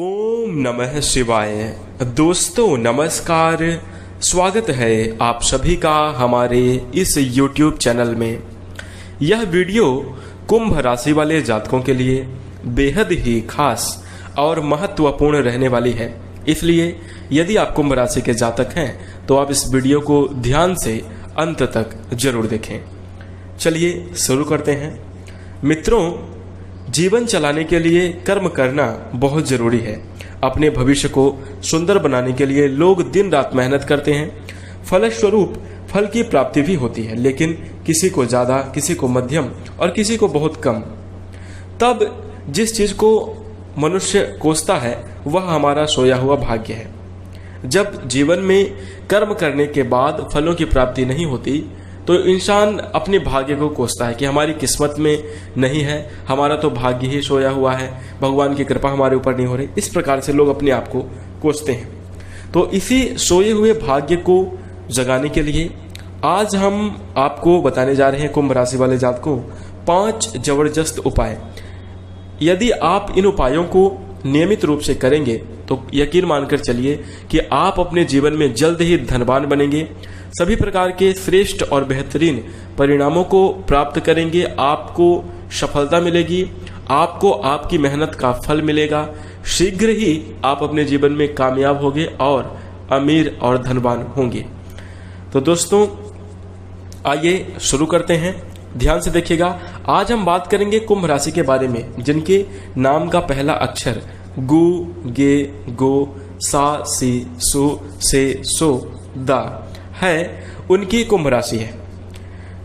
ओम नमः शिवाय। दोस्तों नमस्कार, स्वागत है आप सभी का हमारे इस YouTube चैनल में। यह वीडियो कुंभ राशि वाले जातकों के लिए बेहद ही खास और महत्वपूर्ण रहने वाली है, इसलिए यदि आप कुंभ राशि के जातक हैं तो आप इस वीडियो को ध्यान से अंत तक जरूर देखें। चलिए शुरू करते हैं। मित्रों, जीवन चलाने के लिए कर्म करना बहुत जरूरी है। अपने भविष्य को सुंदर बनाने के लिए लोग दिन रात मेहनत करते हैं। फलस्वरूप फल की प्राप्ति भी होती है, लेकिन किसी को ज्यादा, किसी को मध्यम और किसी को बहुत कम। तब जिस चीज को मनुष्य कोसता है वह हमारा सोया हुआ भाग्य है। जब जीवन में कर्म करने के बाद फलों की प्राप्ति नहीं होती तो इंसान अपने भाग्य को कोसता है कि हमारी किस्मत में नहीं है, हमारा तो भाग्य ही सोया हुआ है, भगवान की कृपा हमारे ऊपर नहीं हो रही। इस प्रकार से लोग अपने आप को कोसते हैं। तो इसी सोए हुए भाग्य को जगाने के लिए आज हम आपको बताने जा रहे हैं कुंभ राशि वाले जातकों 5 जबरदस्त उपाय। यदि आप इन उपायों को नियमित रूप से करेंगे तो यकीन मानकर चलिए कि आप अपने जीवन में जल्द ही धनवान बनेंगे, सभी प्रकार के श्रेष्ठ और बेहतरीन परिणामों को प्राप्त करेंगे। आपको सफलता मिलेगी, आपको आपकी मेहनत का फल मिलेगा। शीघ्र ही आप अपने जीवन में कामयाब होंगे और अमीर और धनवान होंगे। तो दोस्तों आइए शुरू करते हैं। ध्यान से देखिएगा। आज हम बात करेंगे कुंभ राशि के बारे में जिनके नाम का पहला अक्षर गु, गे, गो, सा, सी, सु, से, सो, दा है, उनकी कुंभ राशि है।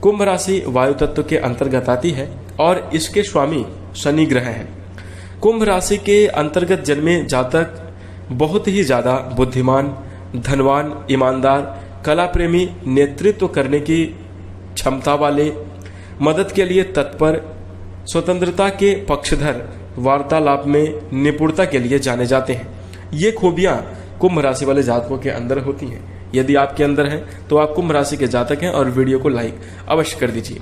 कुंभ राशि वायु तत्व के अंतर्गत आती है और इसके स्वामी शनि ग्रह हैं। कुंभ राशि के अंतर्गत जन्मे जातक बहुत ही ज्यादा बुद्धिमान, धनवान, ईमानदार, कला प्रेमी, नेतृत्व करने की क्षमता वाले, मदद के लिए तत्पर, स्वतंत्रता के पक्षधर, वार्तालाप में निपुणता के लिए जाने जाते हैं। ये खूबियां कुंभ राशि वाले जातकों के अंदर होती हैं। यदि आपके अंदर है तो आप कुंभ राशि के जातक हैं और वीडियो को लाइक अवश्य कर दीजिए।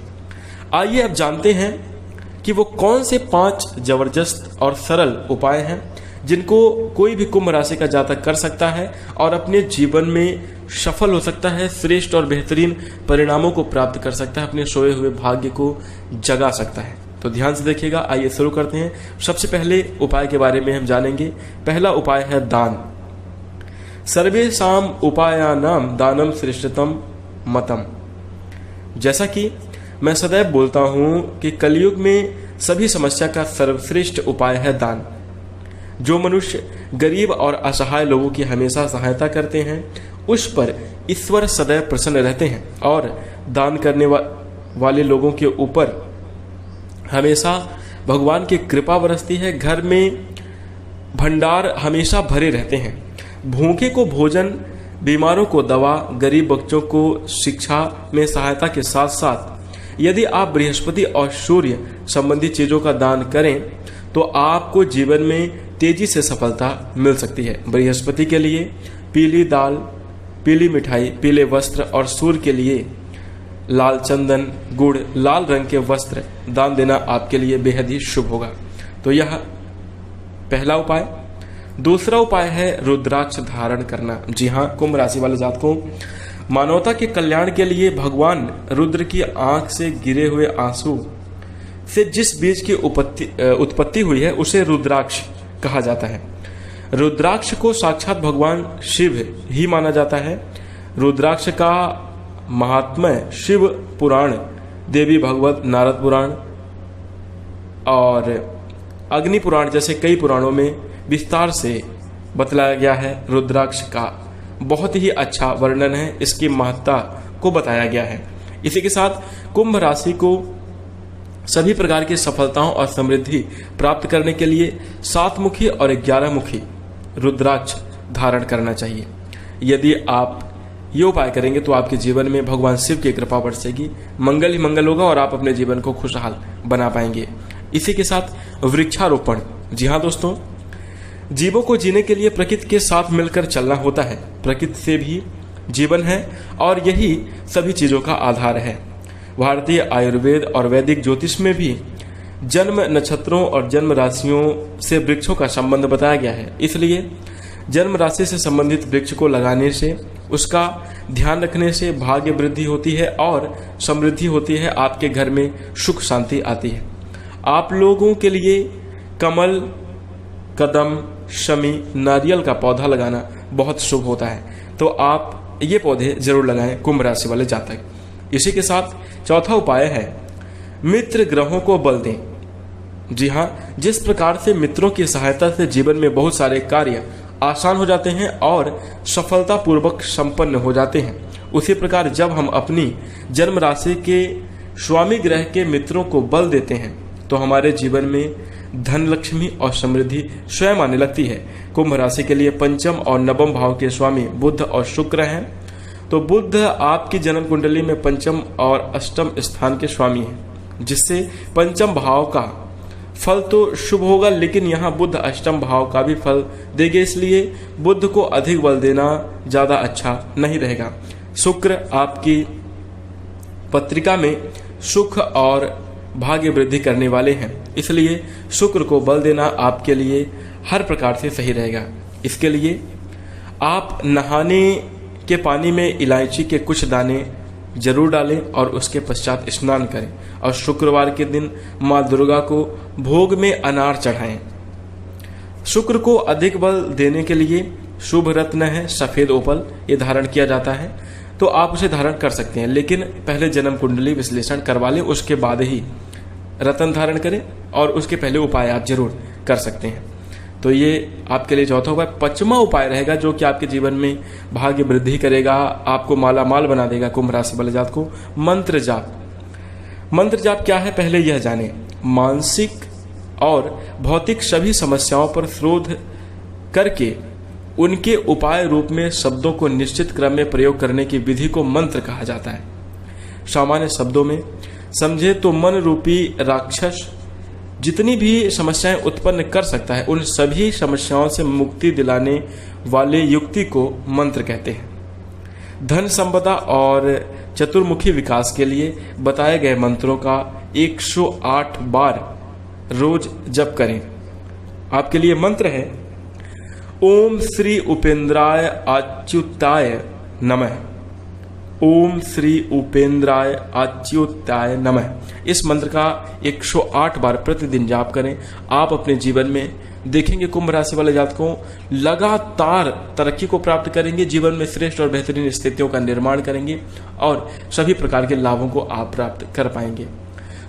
आइए अब जानते हैं कि वो कौन से 5 जबरदस्त और सरल उपाय हैं जिनको कोई भी कुंभ राशि का जातक कर सकता है और अपने जीवन में सफल हो सकता है, श्रेष्ठ और बेहतरीन परिणामों को प्राप्त कर सकता है, अपने सोए हुए भाग्य को जगा सकता है। तो ध्यान से देखिएगा। आइए शुरू करते हैं। सबसे पहले उपाय के बारे में हम जानेंगे। पहला उपाय है दान। सर्वेषां उपायानां दानम श्रेष्ठतम मतम। जैसा कि मैं सदैव बोलता हूं कि कलयुग में सभी समस्या का सर्वश्रेष्ठ उपाय है दान। जो मनुष्य गरीब और असहाय लोगों की हमेशा सहायता करते हैं उस पर ईश्वर सदैव प्रसन्न रहते हैं और दान करने वाले लोगों के ऊपर हमेशा भगवान की कृपा बरसती है। घर में भंडार हमेशा भरे रहते हैं। भूखे को भोजन, बीमारों को दवा, गरीब बच्चों को शिक्षा में सहायता के साथ साथ यदि आप बृहस्पति और सूर्य संबंधी चीजों का दान करें तो आपको जीवन में तेजी से सफलता मिल सकती है। बृहस्पति के लिए पीली दाल, पीली मिठाई, पीले वस्त्र और सूर्य के लिए लाल चंदन, गुड़, लाल रंग के वस्त्र दान देना आपके लिए बेहद ही शुभ होगा। तो यह पहला उपाय। दूसरा उपाय है रुद्राक्ष धारण करना। जी हाँ, कुंभ राशि वाले जातकों, मानवता के कल्याण के लिए भगवान रुद्र की आंख से गिरे हुए आंसू से जिस बीज की उत्पत्ति हुई है उसे रुद्राक्ष कहा जाता है। रुद्राक्ष को साक्षात भगवान शिव ही माना जाता है। रुद्राक्ष का महात्म्य शिव पुराण, देवी भागवत, नारद पुराण और अग्नि पुराण जैसे कई पुराणों में विस्तार से बतलाया गया है। रुद्राक्ष का बहुत ही अच्छा वर्णन है, इसकी महत्ता को बताया गया है। इसी के साथ कुंभ राशि को सभी प्रकार की सफलताओं और समृद्धि प्राप्त करने के लिए 7 मुखी और 11 मुखी रुद्राक्ष धारण करना चाहिए। यदि आप ये उपाय करेंगे तो आपके जीवन में भगवान शिव की कृपा बरसेगी, मंगल ही मंगल होगा और आप अपने जीवन को खुशहाल बना पाएंगे। इसी के साथ वृक्षारोपण। जी हाँ दोस्तों, जीवों को जीने के लिए प्रकृति के साथ मिलकर चलना होता है। प्रकृति से भी जीवन है और यही सभी चीजों का आधार है। भारतीय आयुर्वेद और वैदिक ज्योतिष में भी जन्म नक्षत्रों और जन्म राशियों से वृक्षों का संबंध बताया गया है। इसलिए जन्म राशि से संबंधित वृक्ष को लगाने से, उसका ध्यान रखने से भाग्य वृद्धि होती है और समृद्धि होती है। आपके घर में सुख शांति आती है। आप लोगों के लिए कमल, कदम, शमी, नारियल का पौधा लगाना बहुत शुभ होता है, तो आप ये पौधे जरूर लगाएं कुंभ राशि वाले जातक। इसी के साथ चौथा उपाय है मित्र ग्रहों को बल दें। जी हाँ, जिस प्रकार से मित्रों की सहायता से जीवन में बहुत सारे कार्य आसान हो जाते हैं और सफलतापूर्वक संपन्न हो जाते हैं, उसी प्रकार जब हम अपनी जन्म राशि के स्वामी ग्रह के मित्रों को बल देते हैं तो हमारे जीवन में धन, लक्ष्मी और समृद्धि स्वयं आने लगती है। कुंभ राशि के लिए पंचम और नवम भाव के स्वामी बुध और शुक्र हैं। तो बुध आपकी जन्म कुंडली में पंचम और अष्टम स्थान के स्वामी हैं, जिससे पंचम भाव का फल तो शुभ होगा, लेकिन यहाँ बुध अष्टम भाव का भी फल देंगे। इसलिए बुध को अधिक बल देना ज्यादा अच्छा नहीं रहेगा। शुक्र आपकी पत्रिका में सुख और भाग्य वृद्धि करने वाले हैं, इसलिए शुक्र को बल देना आपके लिए हर प्रकार से सही रहेगा। इसके लिए आप नहाने के पानी में इलायची के कुछ दाने जरूर डालें और उसके पश्चात स्नान करें और शुक्रवार के दिन माँ दुर्गा को भोग में अनार चढ़ाएं। शुक्र को अधिक बल देने के लिए शुभ रत्न है सफेद ओपल, ये धारण किया जाता है, तो आप उसे धारण कर सकते हैं, लेकिन पहले जन्म कुंडली विश्लेषण करवा लें, उसके बाद ही रत्न धारण करें और उसके पहले उपाय आप जरूर कर सकते हैं। तो ये आपके लिए चौथा उपाय। पांचवा उपाय रहेगा जो कि आपके जीवन में भाग्य वृद्धि करेगा, आपको माला माल बना देगा कुंभ राशि वाले जात को। मंत्र जाप। मंत्र जाप क्या है, पहले यह जाने। मानसिक और भौतिक सभी समस्याओं पर शोध करके उनके उपाय रूप में शब्दों को निश्चित क्रम में प्रयोग करने की विधि को मंत्र कहा जाता है। सामान्य शब्दों में समझे तो मन रूपी राक्षस जितनी भी समस्याएं उत्पन्न कर सकता है, उन सभी समस्याओं से मुक्ति दिलाने वाले युक्ति को मंत्र कहते हैं। धन संपदा और चतुर्मुखी विकास के लिए बताए गए मंत्रों का 108 बार रोज जप करें। आपके लिए मंत्र है ओम श्री उपेंद्राय अच्युताय नमः। ओम श्री उपेंद्राय अच्युताय नमः। इस मंत्र का 108 बार प्रतिदिन जाप करें। आप अपने जीवन में देखेंगे कुंभ राशि वाले जातकों लगातार तरक्की को प्राप्त करेंगे, जीवन में श्रेष्ठ और बेहतरीन स्थितियों का निर्माण करेंगे और सभी प्रकार के लाभों को आप प्राप्त कर पाएंगे।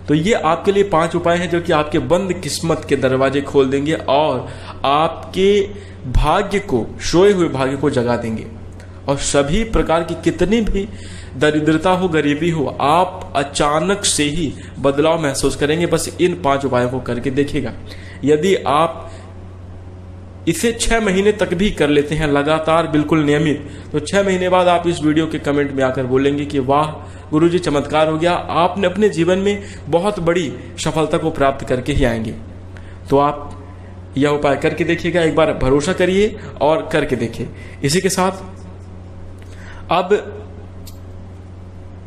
तो ये आपके लिए 5 उपाय हैं जो कि आपके बंद किस्मत के दरवाजे खोल देंगे और आपके भाग्य को, सोए हुए भाग्य को जगा देंगे और सभी प्रकार की कितनी भी दरिद्रता हो, गरीबी हो, आप अचानक से ही बदलाव महसूस करेंगे। बस इन 5 उपायों को करके देखिएगा। यदि आप इसे 6 महीने तक भी कर लेते हैं लगातार बिल्कुल नियमित, तो 6 महीने बाद आप इस वीडियो के कमेंट में आकर बोलेंगे कि वाह गुरुजी चमत्कार हो गया, आपने अपने जीवन में बहुत बड़ी सफलता को प्राप्त करके ही आएंगे। तो आप यह उपाय करके देखिएगा, एक बार भरोसा करिए और करके देखिए। इसी के साथ अब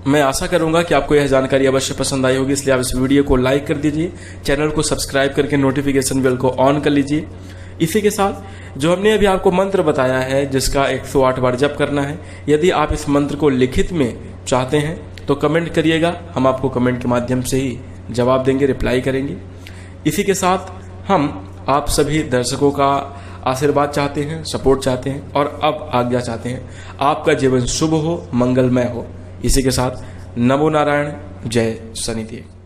मैं आशा करूंगा कि आपको यह जानकारी अवश्य पसंद आई होगी, इसलिए आप इस वीडियो को लाइक कर दीजिए, चैनल को सब्सक्राइब करके नोटिफिकेशन बेल को ऑन कर लीजिए। इसी के साथ जो हमने अभी आपको मंत्र बताया है जिसका 108 बार जप करना है, यदि आप इस मंत्र को लिखित में चाहते हैं तो कमेंट करिएगा, हम आपको कमेंट के माध्यम से ही जवाब देंगे, रिप्लाई करेंगे। इसी के साथ हम आप सभी दर्शकों का आशीर्वाद चाहते हैं, सपोर्ट चाहते हैं और अब आज्ञा चाहते हैं। आपका जीवन शुभ हो, मंगलमय हो। इसी के साथ नमो नारायण, जय शनिदेव।